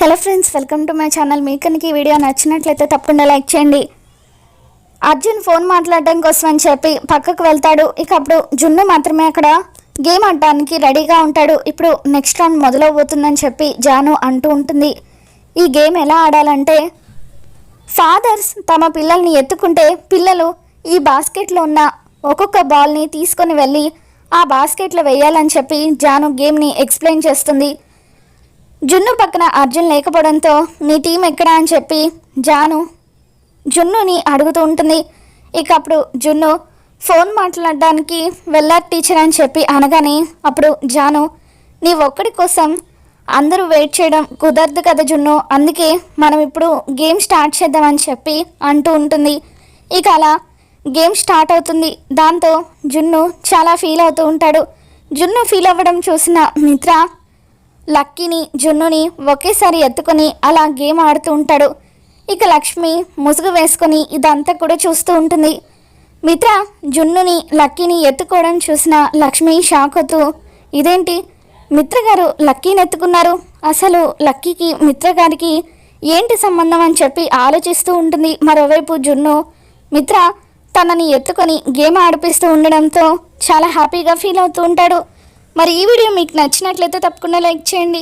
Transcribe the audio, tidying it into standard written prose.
Hello friends, welcome to my channel. మీకు కనుక ఈ వీడియో నచ్చినట్లయితే తప్పకుండా లైక్ చేయండి. అర్జున్ ఫోన్ మాట్లాడడం కోసం అని చెప్పి పక్కకు వెళ్తాడు. ఇక అప్పుడు జున్ను మాత్రమే అక్కడ గేమ్ ఆడడానికి రెడీగా ఉంటాడు. ఇప్పుడు నెక్స్ట్ రౌండ్ మొదలవబోతుందని చెప్పి జాను అంటూ ఉంటుంది. ఈ గేమ్ ఎలా ఆడాలంటే, ఫాదర్స్ తమ పిల్లల్ని ఎత్తుకుంటే పిల్లలు ఈ బాస్కెట్లో ఉన్న ఒక్కొక్క బాల్ని తీసుకొని వెళ్ళి ఆ బాస్కెట్లో వేయాలని చెప్పి జాను గేమ్ని ఎక్స్ప్లెయిన్ చేస్తుంది. జున్ను పక్కన అర్జున్ లేకపోవడంతో నీ టీం ఎక్కడా అని చెప్పి జాను జున్నుని అడుగుతూ ఉంటుంది. ఇక అప్పుడు జున్ను ఫోన్ మాట్లాడడానికి వెళ్ళారు టీచర్ అని చెప్పి అనగానే అప్పుడు జాను, నీ ఒక్కడి కోసం అందరూ వెయిట్ చేయడం కుదరదు కదా జున్ను, అందుకే మనం ఇప్పుడు గేమ్ స్టార్ట్ చేద్దామని చెప్పి అంటూ ఉంటుంది. ఇక అలా గేమ్ స్టార్ట్ అవుతుంది. దాంతో జున్ను చాలా ఫీల్ అవుతూ ఉంటాడు. జున్ను ఫీల్ అవ్వడం చూసిన మిత్ర లక్కీని జున్నుని ఒకేసారి ఎత్తుకొని అలా గేమ్ ఆడుతూ ఉంటాడు. ఇక లక్ష్మి ముసుగు వేసుకొని ఇదంతా కూడా చూస్తూ ఉంటుంది. మిత్ర జున్నుని లక్కీని ఎత్తుకోవడం చూసిన లక్ష్మి షాక్ అవుతూ, ఇదేంటి మిత్ర గారు లక్కీని ఎత్తుకున్నారు, అసలు లక్కీకి మిత్ర గారికి ఏంటి సంబంధం అని చెప్పి ఆలోచిస్తూ ఉంటుంది. మరోవైపు జున్ను మిత్ర తనని ఎత్తుకొని గేమ్ ఆడిపిస్తూ ఉండడంతో చాలా హ్యాపీగా ఫీల్ అవుతూ ఉంటాడు. మరి ఈ వీడియో మీకు నచ్చినట్లయితే తప్పకుండా లైక్ చేయండి.